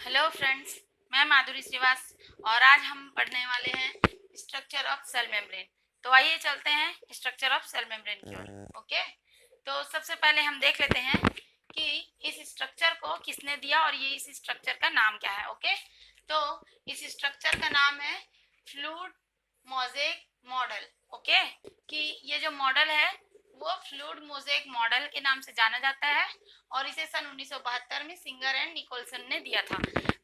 Hello friends, मैं माधुरी श्रीवास और आज हम पढ़ने वाले हैं स्ट्रक्चर ऑफ सेल मेम्ब्रेन। तो आइए चलते हैं स्ट्रक्चर ऑफ सेल मेम्ब्रेन की ओर। ओके, तो सबसे पहले हम देख लेते हैं कि इस स्ट्रक्चर को किसने दिया और ये इस स्ट्रक्चर का नाम क्या है। ओके, तो इस स्ट्रक्चर का नाम है फ्लूइड मोज़ेक मॉडल। ओके, कि ये जो मॉडल है वो फ्लूइड मोज़ेक मॉडल के नाम से जाना जाता है और इसे सन 1972 में सिंगर एंड निकोलसन ने दिया था।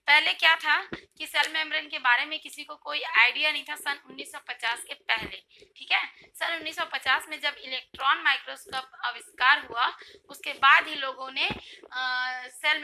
पहले क्या था कि सेल मेम्ब्रेन के बारे में किसी को कोई आइडिया नहीं था सन 1950 के पहले। ठीक है, सन 1950 में जब इलेक्ट्रॉन माइक्रोस्कोप आविष्कार हुआ उसके बाद ही लोगों ने सेल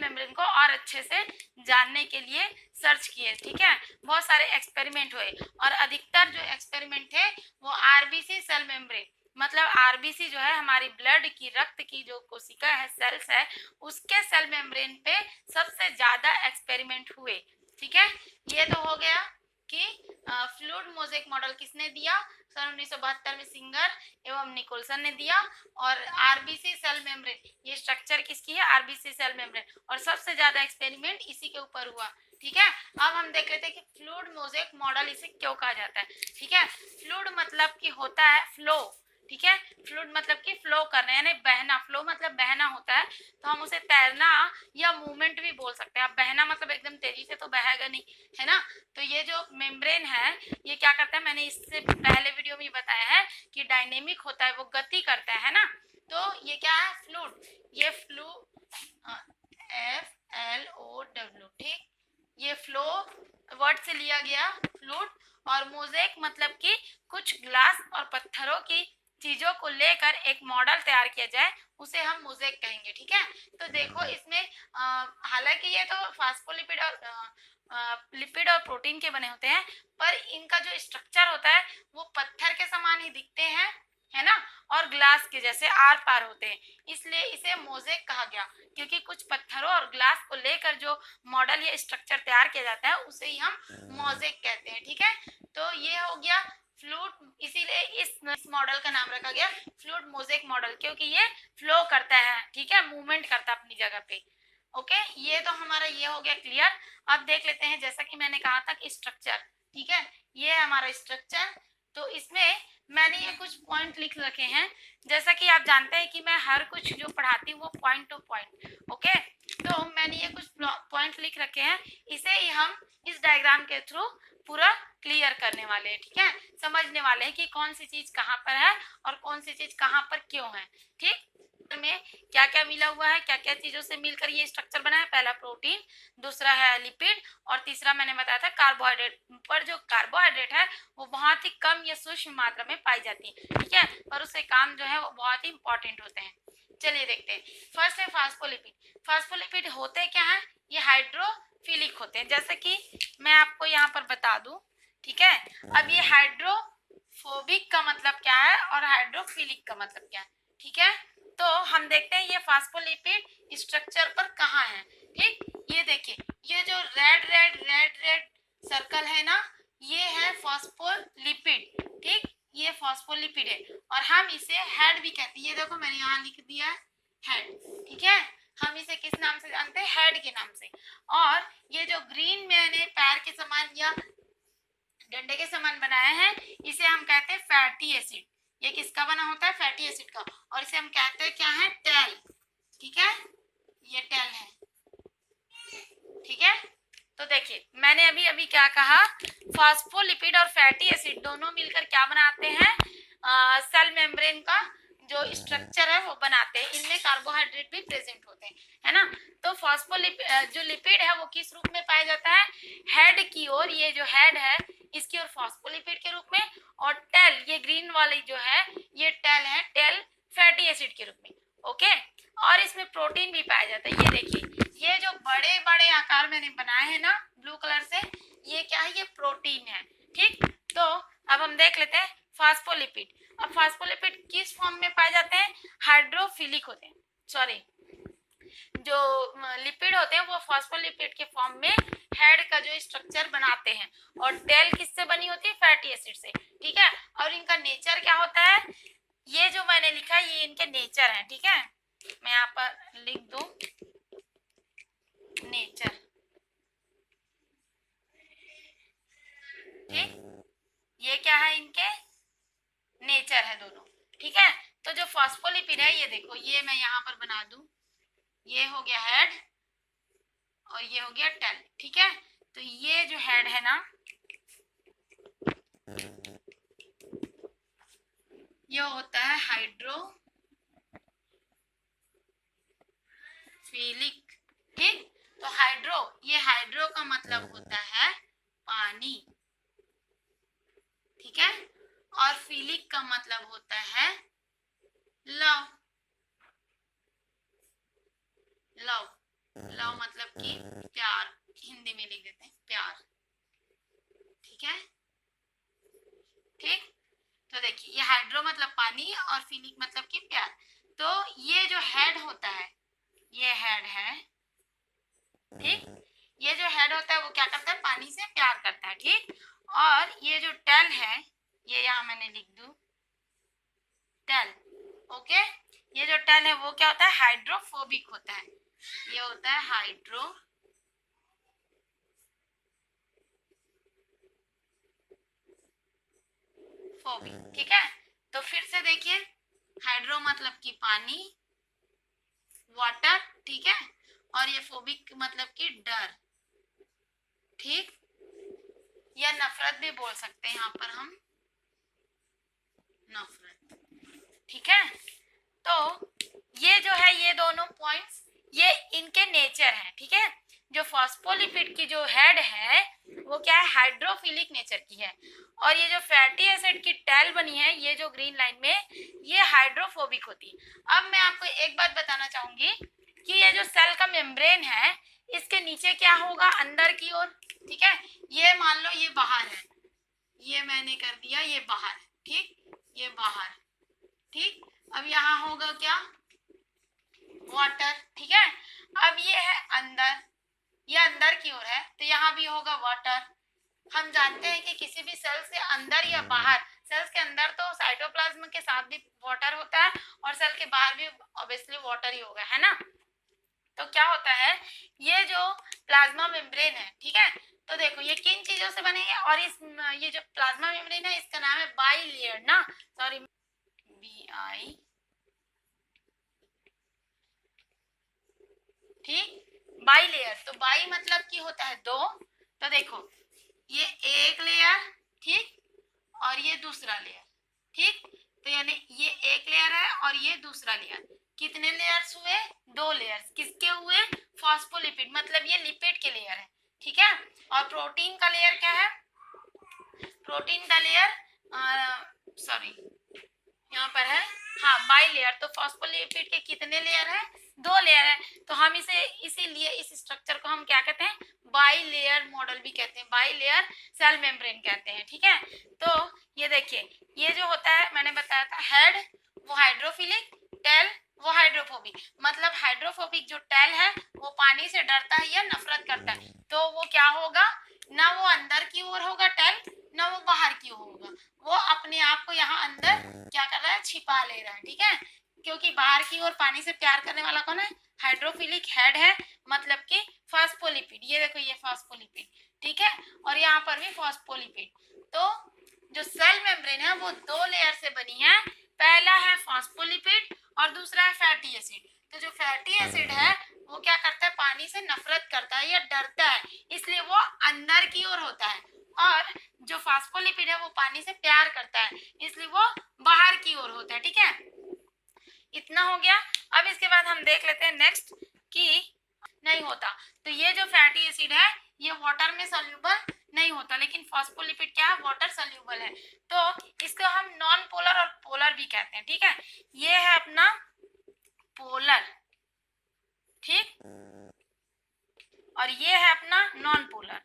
मेम्ब्रेन को और अच्छे से जानने के लिए सर्च किए। ठीक है, बहुत सारे एक्सपेरिमेंट हुए और अधिकतर जो एक्सपेरिमेंट थे वो आरबीसी सेल मेम्ब्रेन, मतलब आरबीसी जो है हमारी ब्लड की, रक्त की जो कोशिका है, सेल्स है, उसके सेल मेम्ब्रेन पे सबसे ज्यादा एक्सपेरिमेंट हुए। ठीक है, ये तो हो गया कि फ्लूइड मोज़ेक मॉडल किसने दिया, सन 1972 में सिंगर एवं निकोलसन ने दिया। और आरबीसी सेल मेम्ब्रेन, ये स्ट्रक्चर किसकी है, आरबीसी सेल मेम्ब्रेन, और सबसे ज्यादा एक्सपेरिमेंट इसी के ऊपर हुआ। ठीक है, अब हम देख लेते हैं कि फ्लूइड मोज़ेक मॉडल इसे क्यों कहा जाता है। ठीक है, फ्लूइड मतलब कि होता है फ्लो। ठीक है, फ्लूइड मतलब कि फ्लो करना, यानी बहना। फ्लो मतलब बहना होता है, तो हम उसे तैरना या मूवमेंट भी बोल सकते हैं। अब बहना मतलब एकदम तेजी से तो बहेगा नहीं, है ना। तो ये जो मेम्ब्रेन है ये क्या करता है, मैंने इससे पहले वीडियो में बताया है कि डायनेमिक होता है, वो गति करता है ना। तो ये क्या है, फ्लूइड। ये FLOW। ठीक, ये फ्लो वर्ड से लिया गया फ्लूइड, और मोज़ेक मतलब कि कुछ ग्लास और पत्थरों की चीजों को लेकर एक मॉडल तैयार किया जाए, उसे हम मोज़ेक कहेंगे। ठीक है, तो देखो इसमें हालांकि ये तो फास्फोलिपिड और लिपिड और प्रोटीन के बने होते हैं, पर इनका जो स्ट्रक्चर होता है वो पत्थर के समान ही दिखते हैं, है ना, और ग्लास के जैसे आर पार होते हैं, इसलिए इसे मोज़ेक कहा गया। क्योंकि कुछ पत्थरों और ग्लास को लेकर जो मॉडल या स्ट्रक्चर तैयार किया जाता है उसे ही हम मोज़ेक कहते हैं। ठीक है, तो ये हो गया फ्लूइड, इसीलिए इस मॉडल का नाम रखा गया फ्लूइड मोज़ेक मॉडल, क्योंकि ये फ्लो करता है। ठीक है, मूवमेंट करता है अपनी जगह पे। ओके, ये तो हमारा ये हो गया क्लियर। अब देख लेते हैं, जैसा कि मैंने कहा था कि स्ट्रक्चर, ठीक है, ये है हमारा स्ट्रक्चर। तो इसमें मैंने ये कुछ पॉइंट लिख रखे हैं। जैसा कि आप जानते हैं कि मैं हर कुछ जो पढ़ाती हूँ वो पॉइंट टू पॉइंट। ओके, तो मैंने ये कुछ पॉइंट लिख रखे हैं, इसे ही हम इस डायग्राम के थ्रू पूरा क्लियर करने वाले हैं। ठीक है, समझने वाले हैं कि कौन सी चीज कहाँ पर है और कौन सी चीज कहाँ पर क्यों है। ठीक, में क्या क्या मिला हुआ है, क्या क्या चीजों से मिलकर ये स्ट्रक्चर बना है। पहला प्रोटीन, दूसरा है लिपिड, और तीसरा मैंने बताया था कार्बोहाइड्रेट। पर जो कार्बोहाइड्रेट है वो बहुत ही कम या सूक्ष्म मात्रा में पाई जाती है। ठीक है, पर उससे काम जो है वो बहुत ही इंपॉर्टेंट होते हैं। चलिए देखते हैं। फर्स्ट है फास्फोलिपिड। फास्फोलिपिड होते क्या है, ये हाइड्रोफिलिक होते हैं, जैसे कि मैं आपको यहाँ पर बता दूं। ठीक है, अब ये हाइड्रोफोबिक का मतलब क्या है और हाइड्रोफिलिक का मतलब क्या है। ठीक है, तो हम देखते हैं ये फास्फोलिपिड स्ट्रक्चर पर कहाँ है। ठीक, ये देखिए, ये जो red red red red circle है ना, ये है फास्फोलिपिड। ठीक, ये फास्फोलिपिड है और हम इसे हेड भी कहते हैं। ये देखो मैंने यहाँ लिख दिया है हेड। ठीक है, हम इसे किस नाम से जानते हैं, हेड के नाम से। और ये जो ग्रीन मैंने पैर के समान या डंडे के समान बनाया है, इसे हम कहते हैं फैटी एसिड। ये किसका बना होता है, फैटी एसिड का, और इसे हम कहते हैं क्या है, टेल। ठीक है, ये टेल है। ठीक है, तो देखिए मैंने अभी अभी क्या कहा, फास्फोलिपिड और फैटी एसिड दोनों मिलकर क्या बनाते हैं, सेल मेम्ब्रेन का जो स्ट्रक्चर है वो बनाते हैं। इनमें कार्बोहाइड्रेट भी प्रेजेंट होते हैं, है ना। तो फास्फोलिपिड जो लिपिड है वो किस रूप में पाया जाता है, हेड की ओर। ये जो हेड है इसकी ओर फास्फोलिपिड के रूप में, और टेल, ये ग्रीन वाली जो है ये टेल है, टेल फैटी एसिड के रूप में। ओके, और इसमें प्रोटीन भी पाया जाता है। ये देखिए, ये जो बड़े बड़े आकार मैंने बनाए हैं ना ब्लू कलर से, ये क्या है, ये प्रोटीन है। ठीक, तो अब हम देख लेते हैं फास्फोलिपिड। अब फास्फोलिपिड किस फॉर्म में पाए जाते हैं, हाइड्रोफिलिक होते हैं। सॉरी, जो लिपिड होते हैं वो फास्फोलिपिड के फॉर्म में हेड का जो स्ट्रक्चर बनाते हैं, और टेल किससे बनी होती है, फैटी एसिड से। ठीक है, और इनका नेचर क्या होता है, ये जो मैंने लिखा है ये इनके नेचर है। ठीक है, मैं यहाँ पर लिख दूं, फॉस्फोलिपिड है, ये देखो, ये मैं यहाँ पर बना दूं, ये हो गया हेड और ये हो गया टेल, ठीक है। तो ये जो हेड है ना, ये होता है हाइड्रोफिलिक, ठीक। तो ये हाइड्रो का मतलब होता है पानी, ठीक है, और फिलिक का मतलब होता है लव। लव लव मतलब कि प्यार, हिंदी में लिख देते हैं प्यार, ठीक है, ठीक। तो देखिए, ये हाइड्रो मतलब पानी और फिलिक मतलब कि प्यार। तो ये जो हेड होता है, ये हेड है, ठीक। ये जो हेड होता है वो क्या करता है, पानी से प्यार करता है, ठीक। और ये जो टेल है, ये यहाँ मैंने लिख दूं टेल, ओके। ये जो टेल है वो क्या होता है, हाइड्रोफोबिक होता है, ये होता है हाइड्रोफोबिक, ठीक है। तो फिर से देखिए, हाइड्रो मतलब कि पानी, वाटर, ठीक है, और ये फोबिक मतलब कि डर, ठीक, या नफरत भी बोल सकते हैं यहाँ पर हम, नफरत, ठीक है। तो ये जो है, ये दोनों पॉइंट्स ये इनके नेचर हैं, ठीक है। जो फॉस्फोलिपिड की जो हेड है वो क्या है, हाइड्रोफिलिक नेचर की है, और ये जो फैटी एसिड की टेल बनी है, ये जो ग्रीन लाइन में, ये हाइड्रोफोबिक होती है। अब मैं आपको एक बात बताना चाहूंगी कि ये जो सेल का मेम्ब्रेन है, इसके नीचे क्या होगा, अंदर की ओर, ठीक है। ये मान लो ये बाहर है, ये मैंने कर दिया ये बाहर है, ठीक, ये बाहर, ठीक। अब यहाँ होगा क्या, वाटर, ठीक है। अब ये है अंदर, ये अंदर की ओर है, तो यहाँ भी होगा वाटर। हम जानते हैं कि किसी भी सेल से अंदर या बाहर, सेल्स के अंदर तो साइटोप्लाज्म के साथ भी वाटर होता है और सेल के बाहर भी ऑब्वियसली वाटर ही होगा, है ना। तो क्या होता है, ये जो प्लाज्मा मेम्ब्रेन है, ठीक है, तो देखो ये किन चीजों से बने हैं, और ये जो प्लाज्मा मेम्ब्रेन है इसका नाम है बाइलेयर ना, सॉरी, BI, ठीक, बाई लेयर। तो बाई मतलब की होता है दो, तो देखो ये एक लेयर, ठीक, और ये दूसरा लेयर, ठीक। तो यानी ये एक लेयर है और ये दूसरा लेयर, कितने लेयर्स हुए, दो लेयर्स, किसके हुए, फॉस्फोलिपिड, मतलब ये लिपिड के लेयर है, ठीक है। और प्रोटीन का लेयर क्या है, प्रोटीन का लेयर सॉरी यहाँ पर है, हाँ, बाई लेयर। तो फॉस्फोलिपिड के कितने लेयर है, दो लेयर है। तो हम इसे इसीलिए इस स्ट्रक्चर को हम क्या कहते हैं, बाई लेयर मॉडल भी कहते हैं, बाई लेयर सेल मेम्ब्रेन कहते हैं, ठीक है। तो ये देखिए, ये जो होता है मैंने बताया था, हेड वो हाइड्रोफिलिक, टेल वो हाइड्रोफोबिक। मतलब हाइड्रोफोबिक जो टेल है वो पानी से डरता है या नफरत करता है, तो वो क्या होगा, ना वो अंदर की ओर होगा टेल, ना वो बाहर की ओर होगा, वो अपने आप को यहाँ अंदर क्या कर रहा है, छिपा ले रहा है, ठीक है। क्योंकि बाहर की ओर पानी से प्यार करने वाला कौन है, हाइड्रोफिलिक हेड है, मतलब कि फॉस्फोलिपिड, ये देखो ये फॉस्फोलिपिड, ठीक है, और यहाँ पर भी फॉस्फोलिपिड। तो जो सेल मेम्ब्रेन है वो दो लेयर से बनी है, पहला है फॉस्फोलिपिड और दूसरा है फैटी एसिड। तो जो फैटी एसिड है वो क्या करता है, पानी से नफरत करता है या डरता है, इसलिए वो अंदर की ओर होता है, और जो फॉस्फोलिपिड है वो पानी से प्यार करता है, इसलिए वो बाहर की ओर होता है, ठीक है। इतना हो गया। अब इसके बाद हम देख लेते हैं नेक्स्ट कि नहीं होता, तो ये जो फैटी एसिड है ये वाटर में सॉल्यूबल नहीं होता, लेकिन फॉस्फोलिपिड क्या है, वाटर सॉल्यूबल है। तो इसको हम नॉन पोलर और पोलर भी कहते हैं, ठीक है। ये है अपना पोलर, ठीक, और ये है अपना नॉन पोलर,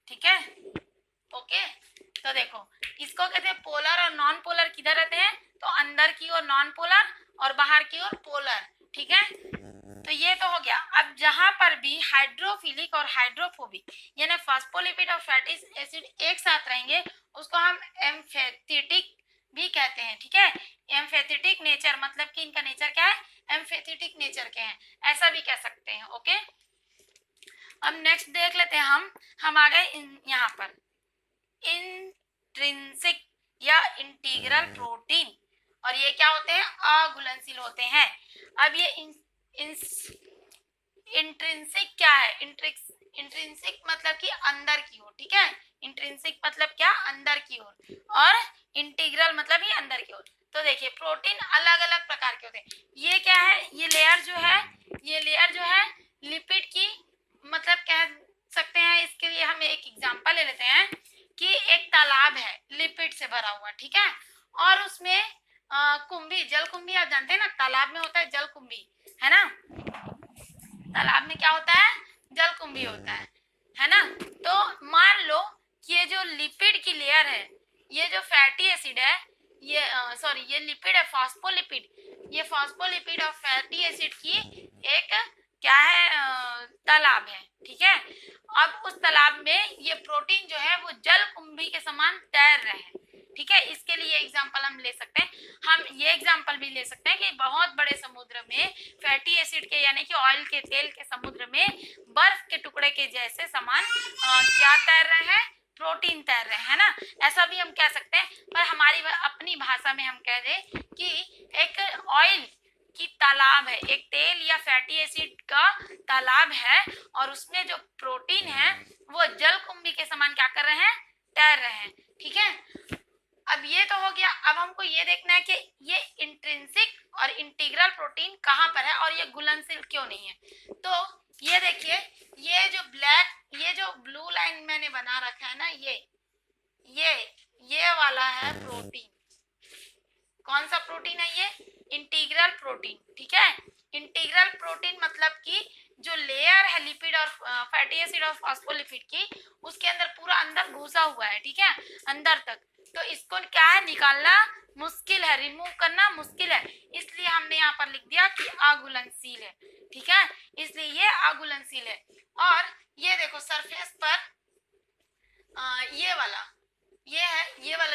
ठीक है, ओके। तो देखो इसको कहते हैं पोलर और नॉन पोलर, किधर रहते हैं, तो अंदर की ओर नॉन पोलर और बाहर की ओर पोलर, ठीक है। तो ये तो हो गया। अब जहां पर भी हाइड्रोफिलिक और हाइड्रोफोबिक यानी फॉस्फोलिपिड और फैटी एसिड एक साथ रहेंगे उसको हम एम्फेथिटिक भी कहते हैं, ठीक है। एम्फेथिटिक नेचर मतलब कि इनका नेचर क्या है, एम्फेथिटिक नेचर के हैं, ऐसा भी कह सकते हैं, ओके। अब नेक्स्ट देख लेते हैं हम आ गए यहाँ पर, इंट्रिंसिक या इंटीग्रल प्रोटीन, और ये क्या होते हैं, अघुलनशील होते हैं। अब ये इंट्रिंसिक क्या है, इंट्रिंसिक मतलब कि अंदर की ओर, ठीक है, इंट्रिंसिक मतलब क्या, अंदर की ओर, और इंटीग्रल मतलब ही अंदर की ओर। तो देखिए प्रोटीन अलग अलग प्रकार के होते हैं। ये क्या है, ये लेयर जो है लिपिड की, मतलब कह सकते हैं, इसके लिए हम एक एग्जांपल ले लेते हैं कि एक तालाब है लिपिड से भरा हुआ, ठीक है, और उसमें कुंभी, जल कुंभी, आप जानते हैं ना, तालाब में होता है जल कुंभी, है ना, तालाब में क्या होता है, जल कुंभी होता है ना। तो मान लो कि ये जो लिपिड की लेयर है, ये जो फैटी एसिड है, ये सॉरी ये लिपिड है फास्फोलिपिड, ये फास्फोलिपिड और फैटी एसिड की एक क्या है, तालाब है, ठीक है। अब उस तालाब में ये प्रोटीन जो है वो जल कुंभी के समान तैर रहे हैं, ठीक है। इसके लिए एग्जांपल हम ले सकते हैं, हम ये एग्जांपल भी ले सकते हैं कि बहुत बड़े समुद्र में फैटी एसिड के यानी कि ऑयल के, तेल के समुद्र में बर्फ के टुकड़े के जैसे समान क्या तैर रहे हैं, प्रोटीन तैर रहे हैं ना, ऐसा भी हम कह सकते हैं। पर हमारी अपनी भाषा में हम कह दें कि एक ऑयल की तालाब है, एक तेल या फैटी एसिड का तालाब है, और उसमें जो प्रोटीन है वो जल कुंभी के समान क्या कर रहे हैं, तैर रहे हैं, ठीक है। अब ये तो हो गया। अब हमको ये देखना है कि ये इंट्रिंसिक और इंटीग्रल प्रोटीन कहाँ पर है और ये घुलनशील क्यों नहीं है। तो ये देखिए, ये जो ब्लू लाइन मैंने बना रखा है ना, ये वाला है प्रोटीन। कौन सा प्रोटीन है ये, इंटीग्रल प्रोटीन, ठीक है। इंटीग्रल प्रोटीन मतलब कि जो लेयर है लिपिड और फैटी एसिड और फास्फोलिपिड की, उसके अंदर पूरा अंदर घुसा हुआ है, ठीक है, अंदर तक। तो इसको क्या है, निकालना मुश्किल है, रिमूव करना मुश्किल है, इसलिए हमने यहाँ पर लिख दिया कि अघुलनशील है, ठीक है, इसलिए ये अघुलनशील है। और ये देखो सरफेस पर ये वाला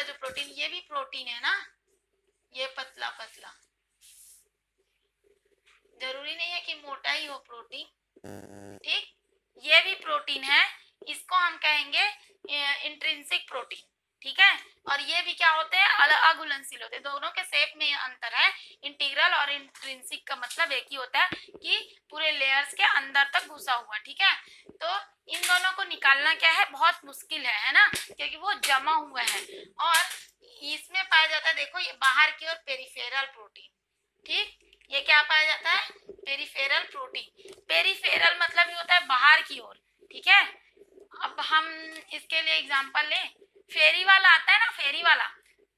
जो प्रोटीन, ये भी प्रोटीन है ना, ये पतला पतला, जरूरी नहीं है कि मोटा ही हो प्रोटीन, ठीक, ये भी प्रोटीन है, इसको हम कहेंगे इंट्रिंसिक प्रोटीन, ठीक है। और ये भी क्या होते हैं, अघुलनशील होते हैं। दोनों के शेप में अंतर है, इंटीग्रल और इंट्रिंसिक का मतलब एक ही होता है कि पूरे लेयर्स के अंदर तक घुसा हुआ, ठीक है। तो इन दोनों को निकालना क्या है, बहुत मुश्किल है ना, क्योंकि वो जमा हुआ है। और इसमें पाया जाता है, देखो ये बाहर की ओर पेरिफेरल प्रोटीन, ठीक, ये क्या पाया जाता है, पेरिफेरल प्रोटीन। पेरिफेरल मतलब ये होता है बाहर की ओर, ठीक है। अब हम इसके लिए एग्जांपल लें, फेरी वाला आता है ना, फेरी वाला,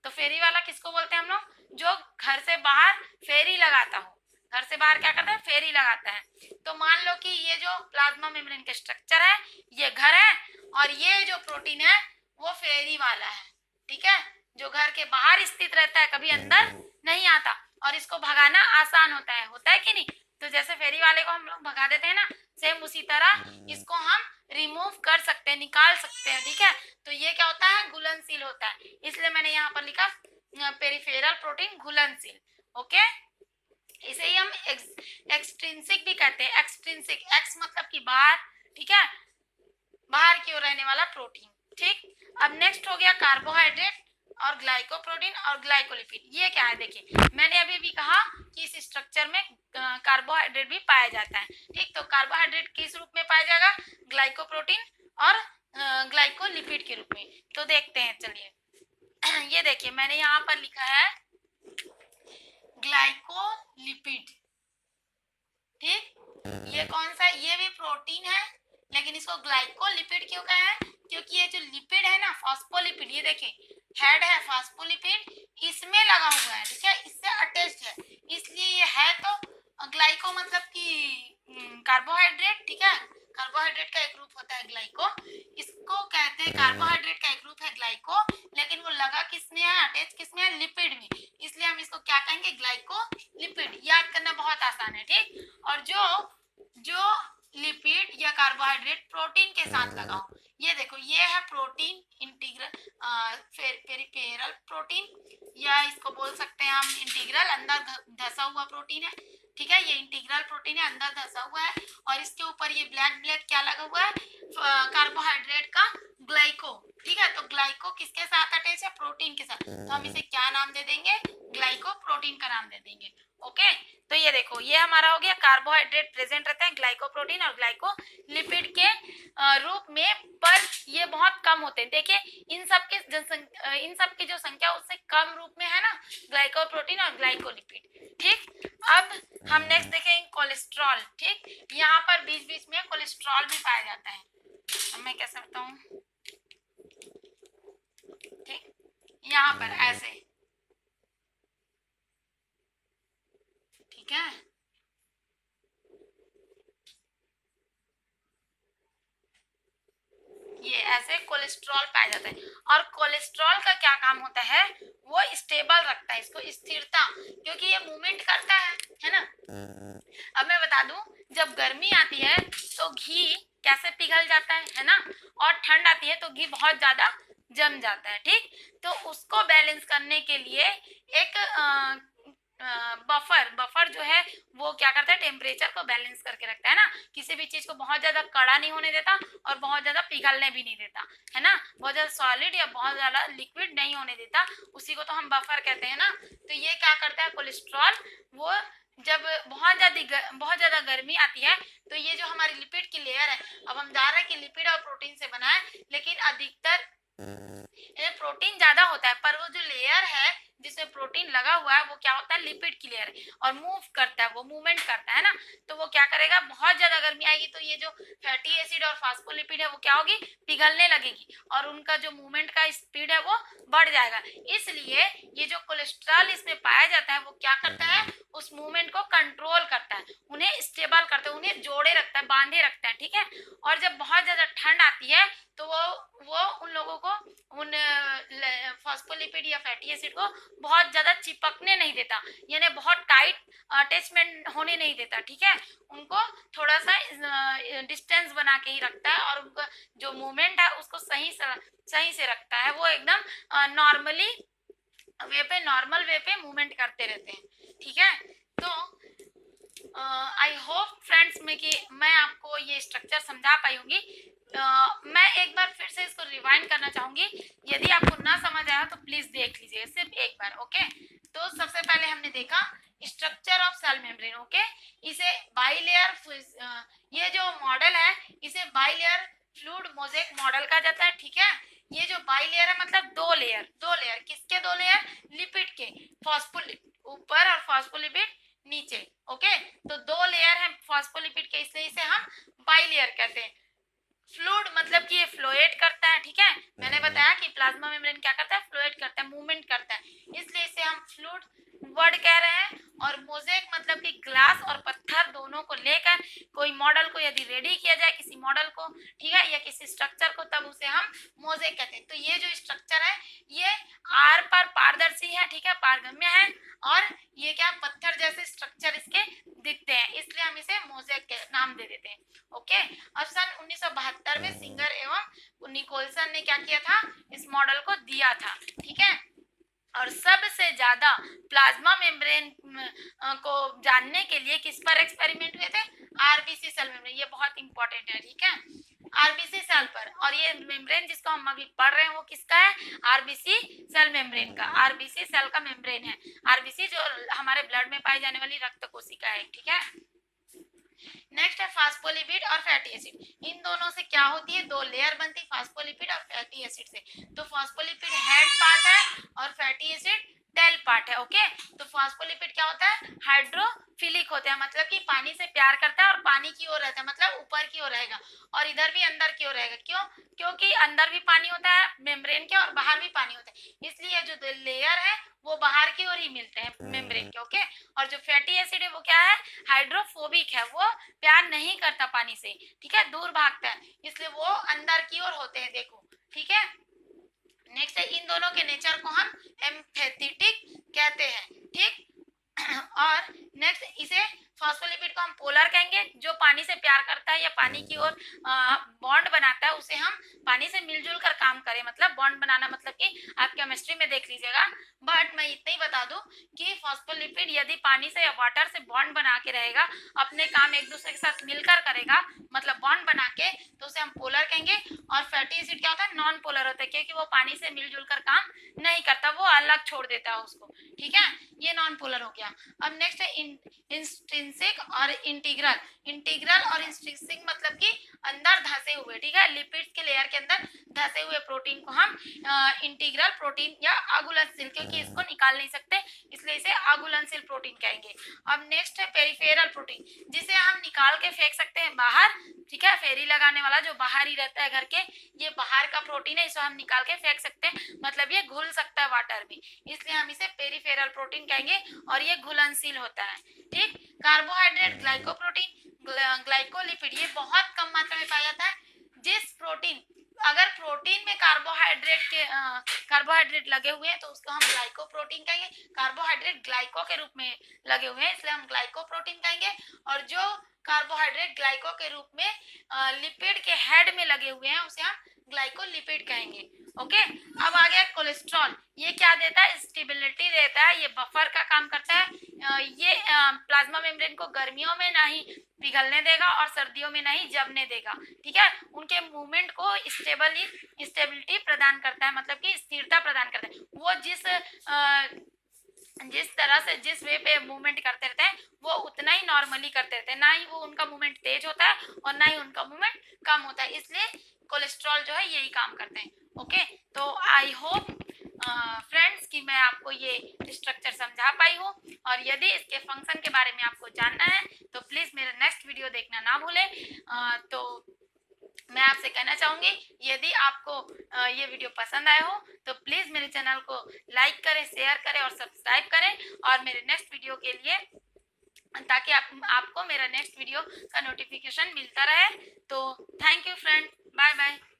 तो फेरी वाला किसको बोलते हैं हम लोग, जो घर से बाहर फेरी लगाता हो, घर से बाहर क्या करता है, फेरी लगाता है। तो मान लो कि ये जो प्लाज्मा मेम्ब्रेन का स्ट्रक्चर है, ये घर है, और ये जो प्रोटीन है वो फेरी वाला है, ठीक है, जो घर के बाहर स्थित रहता है, कभी अंदर नहीं आता, और इसको भगाना आसान होता है कि नहीं। तो जैसे फेरी वाले को हम लोग भगा देते हैं ना, सेम उसी तरह इसको हम रिमूव कर सकते हैं, निकाल सकते हैं, ठीक है। तो ये क्या होता है, घुलनशील होता है, इसलिए मैंने यहाँ पर लिखा पेरिफेरल प्रोटीन घुलनशील, ओके। इसे ही हम एक्सट्रिंसिक भी कहते हैं, एक्सट्रिंसिक, एक्स मतलब कि बाहर, ठीक है, बाहर की ओर रहने वाला प्रोटीन, ठीक। अब नेक्स्ट हो गया कार्बोहाइड्रेट और ग्लाइकोप्रोटीन और ग्लाइकोलिपिड। ये क्या है, देखिए मैंने अभी भी कहा कि इस स्ट्रक्चर में कार्बोहाइड्रेट भी पाया जाता है, ठीक। तो कार्बोहाइड्रेट किस रूप में पाया जाएगा, ग्लाइकोप्रोटीन और ग्लाइकोलिपिड के रूप में। तो देखते हैं, चलिए ये देखिए मैंने यहाँ पर लिखा है ग्लाइकोलिपिड, ठीक, ये कौन सा, ये भी प्रोटीन है, लेकिन इसको ग्लाइकोलिपिड क्यों कहा है, क्योंकि ये जो लिपिड है ना, फास्फोलिपिड, ये देखिए हेड है फास्फोलिपिड, इसमें लगा हुआ है, ठीक है, इससे अटैच्ड है, इसलिए ये है। तो ग्लाइको मतलब कि कार्बोहाइड्रेट, ठीक है, कार्बोहाइड्रेट का एक रूप होता है ग्लाइको, इसको कहते हैं, कार्बोहाइड्रेट का एक रूप है ग्लाइको, लेकिन वो लगा किसमें है, अटैच किसमें है, लिपिड में, इसलिए हम इसको क्या कहेंगे, ग्लाइकोलिपिड। याद करना बहुत आसान है, ठीक। और जो लिपिड या कार्बोहाइड्रेट प्रोटीन के साथ लगा हो, ये देखो ये है प्रोटीन, इंटीग्रल पेरिफेरल प्रोटीन, या इसको बोल सकते हैं हम इंटीग्रल, अंदर धसा हुआ प्रोटीन है, ठीक है, ये इंटीग्रल प्रोटीन है, अंदर धसा हुआ है, और इसके ऊपर ये ब्लैक क्या लगा हुआ है, कार्बोहाइड्रेट का ग्लाइको, ठीक है, तो ग्लाइको किसके साथ अटैच है? प्रोटीन के साथ, तो हम इसे क्या नाम दे देंगे? ग्लाइको प्रोटीन का नाम दे देंगे। ओके, तो ये देखो, ये हमारा हो गया कार्बोहाइड्रेट प्रेजेंट रहता है ग्लाइको प्रोटीन और ग्लाइको लिपिड के रूप में, पर ये बहुत कम होते हैं। देखिए इन सब की जो संख्या उससे कम रूप में है ना, ग्लाइको प्रोटीन और ग्लाइको लिपिड। ठीक, अब हम नेक्स्ट देखेंगे कोलेस्ट्रॉल। ठीक, यहाँ पर बीच बीच में कोलेस्ट्रॉल भी पाया जाता है। अब मैं कैसे बताऊं? ठीक, यहाँ पर ऐसे, ठीक है, ये ऐसे कोलेस्ट्रॉल पाया जाता है। और कोलेस्ट्रॉल का क्या काम होता है? वो स्टेबल रखता है इसको, स्थिरता, क्योंकि ये मूवमेंट करता है ना। अब मैं बता दूं, जब गर्मी आती है तो घी कैसे पिघल जाता है ना, और ठंड आती है तो घी बहुत ज्यादा जम जाता है। ठीक, तो उसको बैलेंस करने के लिए एक बफर जो है वो क्या करता है? टेम्परेचर को बैलेंस करके रखता है ना, किसी भी चीज को बहुत ज्यादा कड़ा नहीं होने देता और बहुत ज्यादा पिघलने भी नहीं देता है ना, बहुत ज्यादा सॉलिड या बहुत ज्यादा लिक्विड नहीं होने देता, उसी को तो हम बफर कहते हैं ना। तो ये क्या करता है कोलेस्ट्रॉल? वो जब बहुत ज्यादा गर्मी आती है तो ये जो हमारी लिपिड की लेयर है, अब हम जा रहे हैं कि लिपिड और प्रोटीन से बना है, लेकिन अधिकतर प्रोटीन ज्यादा होता है, पर वो जो लेयर है जिसमें प्रोटीन लगा हुआ है वो क्या होता है? लिपिड की लेयर है, और मूव करता है, वो मूवमेंट करता है ना। तो वो क्या करेगा? बहुत ज्यादा गर्मी आएगी तो ये जो फैटी एसिड और फास्फोलिपिड है वो क्या होगी? पिघलने लगेगी, और उनका जो मूवमेंट का स्पीड है वो बढ़ जाएगा। इसलिए ये जो कोलेस्ट्रॉल इसमें पाया जाता है वो क्या करता है? उस मूवमेंट को कंट्रोल करता है, उन्हें स्टेबल करता है, उन्हें जोड़े रखता है, बांधे रखता है। ठीक है, और जब बहुत ज्यादा ठंड आती है तो वो उन लोगों को, उन फॉस्फोलिपिड या फैटी एसिड को बहुत ज्यादा चिपकने नहीं देता, यानी बहुत टाइट अटैचमेंट होने नहीं देता। ठीक है, उनको थोड़ा सा डिस्टेंस बना के ही रखता है, और उनका जो मूवमेंट है उसको सही से रखता है। वो एकदम नॉर्मल वे पे मूवमेंट करते रहते हैं। ठीक है, तो आई होप फ्रेंड्स में कि मैं आपको ये स्ट्रक्चर समझा पाई होंगी। मैं एक बार फिर से इसको रिवाइंड करना चाहूंगी, यदि आपको ना समझ आया तो प्लीज देख लीजिए सिर्फ एक बार। ओके, तो सबसे पहले हमने देखा structure of cell membrane. Okay, इसे बाइलेयर, ये जो मॉडल है इसे बाइलेयर फ्लूइड मोज़ेक मॉडल कहा जाता है। ठीक है, ये जो बाइलेयर है मतलब दो लेयर, किसके दो लेयर? लिपिड के, फॉस्फोलिपिड ऊपर और फॉस्फोलिपिड नीचे। ओके, तो दो लेयर है फॉस्फोलिपिड के, इसलिए इसे हम बाइलेयर कहते हैं। फ्लूइड मतलब कि ये फ्लोएट करता है। ठीक है, मैंने बताया कि प्लाज्मा मेम्ब्रेन क्या करता है? फ्लोएट करता है, मूवमेंट करता है, इसलिए इसे हम फ्लूइड वर्ड कह रहे हैं। और मोज़ेक मतलब कि ग्लास और पत्थर दोनों को लेकर कोई मॉडल को यदि रेडी किया जाए, किसी मॉडल को, ठीक है, या किसी स्ट्रक्चर को, तब उसे हम मोज़ेक कहते हैं। तो ये जो स्ट्रक्चर है ये आर पर पारदर्शी है, ठीक है, पारगम्य है, और ये क्या पत्थर जैसे स्ट्रक्चर इसके दिखते हैं, इसलिए हम इसे मोज़ेक के नाम दे देते हैं। ओके, अब सन 1972 में सिंगर एवं निकोलसन ने क्या किया था? इस मॉडल को दिया था। ठीक है, और सबसे ज्यादा प्लाज्मा मेम्ब्रेन को जानने के लिए किस पर एक्सपेरिमेंट हुए थे? आरबीसी सेल मेम्ब्रेन, ये बहुत इंपॉर्टेंट है। ठीक है, आरबीसी सेल पर, और ये मेम्ब्रेन जिसको हम अभी पढ़ रहे हैं वो किसका है? आरबीसी सेल मेम्ब्रेन का, आरबीसी सेल का मेम्ब्रेन है। आरबीसी जो हमारे ब्लड में पाई जाने वाली रक्त कोशिका है। ठीक है, नेक्स्ट है फास्फोलिपिड और फैटी एसिड। इन दोनों से क्या होती है? दो लेयर बनती है फास्फोलिपिड और फैटी एसिड से। तो फास्फोलिपिड हेड पार्ट है और फैटी एसिड टेल पार्ट है। ओके, तो फास्फोलिपिड क्या होता है? हाइड्रोफिलिक होता है, मतलब कि पानी से प्यार करता है और पानी की ओर रहता है, मतलब ऊपर की ओर रहेगा, और इधर भी अंदर की ओर रहेगा। क्यों? क्योंकि अंदर भी पानी होता है मेम्ब्रेन के और बाहर भी पानी होता है, इसलिए जो लेयर है वो बाहर की ओर ही मिलते हैं मेम्ब्रेन के। ओके, और जो फैटी एसिड है वो क्या है? हाइड्रोफोबिक है, वो प्यार नहीं करता पानी से। ठीक है, दूर भागता है, इसलिए वो अंदर की ओर होते हैं। देखो, ठीक है, नेक्स्ट है, इन दोनों के नेचर को हम एम्फेटिक कहते हैं। ठीक, और नेक्स्ट इसे फॉस्फोलिपिड को हम पोलर कहेंगे, जो पानी से प्यार करता है या पानी की ओर बॉन्ड बनाता है उसे हम पानी से मिलजुल कर काम करे, मतलब बॉन्ड बनाना, मतलब कि आप केमिस्ट्री में देख लीजिएगा। बट मैं इतना ही बता दूं कि फॉस्फोलिपिड यदि पानी से या वाटर से बॉन्ड बना के रहेगा, अपने काम एक दूसरे के साथ मिलकर करेगा, मतलब बॉन्ड बना के, तो उसे हम पोलर कहेंगे। और फैटी एसिड क्या होता है, नॉन पोलर होता है, क्योंकि वो पानी से मिलजुल कर काम नहीं करता, वो अलग छोड़ देता है उसको। ठीक है, ये नॉन पोलर हो गया। अब नेक्स्ट है इंट्रिंसिक और इंटीग्रल। इंटीग्रल और इंट्रिंसिक मतलब कि अंदर धंसे हुए, ठीक है, लिपिड्स के लेयर के अंदर धंसे हुए प्रोटीन को हम इंटीग्रल प्रोटीन या अघुलनशील, क्योंकि इसको निकाल नहीं सकते इसलिए इसे अघुलनशील प्रोटीन कहेंगे। अब नेक्स्ट है पेरिफेरल प्रोटीन, जिसे हम निकाल के फेंक सकते हैं बाहर, ठीक है, फेरी लगाने वाला जो बाहर ही रहता है घर के, ये बाहर का प्रोटीन है, इसे हम निकाल के फेंक सकते हैं, मतलब ये घुल सकता है वाटर में, इसलिए हम इसे पेरिफेरल प्रोटीन कहेंगे और ये घुलनशील होता है। ठीक, कार्बोहाइड्रेट, ग्लाइकोप्रोटीन, ग्लाइकोलिपिड, ये बहुत कम मात्रा में पाया जाता है। जिस प्रोटीन, अगर प्रोटीन में कार्बोहाइड्रेट लगे हुए हैं तो उसको हम ग्लाइकोप्रोटीन कहेंगे। कार्बोहाइड्रेट ग्लाइको के रूप में लगे हुए हैं इसलिए हम ग्लाइकोप्रोटीन कहेंगे। और जो कार्बोहाइड्रेट ग्लाइको के रूप में लिपिड के हेड में लगे हुए हैं उसे हम ग्लाइकोलिपिड कहेंगे। ओके, अब आ गया कोलेस्ट्रॉल। ये क्या देता है, स्टेबिलिटी देता है, ये बफर का काम करता है। ये प्लाज्मा मेम्ब्रेन को गर्मियों में नहीं पिघलने देगा और सर्दियों में नहीं जमने देगा, ठीक है, उनके मूवमेंट को स्टेबिलिटी प्रदान करता है, मतलब कि स्थिरता प्रदान करता है। वो जिस तरह से जिस वे पे मूवमेंट करते रहते हैं वो उतना ही नॉर्मली करते रहते हैं, ना ही वो उनका मूवमेंट तेज होता है और ना ही उनका मूवमेंट कम होता है, इसलिए कोलेस्ट्रॉल जो है यही काम करते हैं। ओके, तो आई होप फ्रेंड्स कि मैं आपको ये स्ट्रक्चर समझा पाई हूँ, और यदि इसके फंक्शन के बारे में आपको जानना है तो प्लीज मेरा नेक्स्ट वीडियो देखना ना भूलें। तो मैं आपसे कहना चाहूंगी, यदि आपको ये वीडियो पसंद आया हो तो प्लीज मेरे चैनल को लाइक करें, शेयर करें और सब्सक्राइब करें, और मेरे नेक्स्ट वीडियो के लिए, ताकि आपको मेरा नेक्स्ट वीडियो का नोटिफिकेशन मिलता रहे। तो thank you friend, bye bye.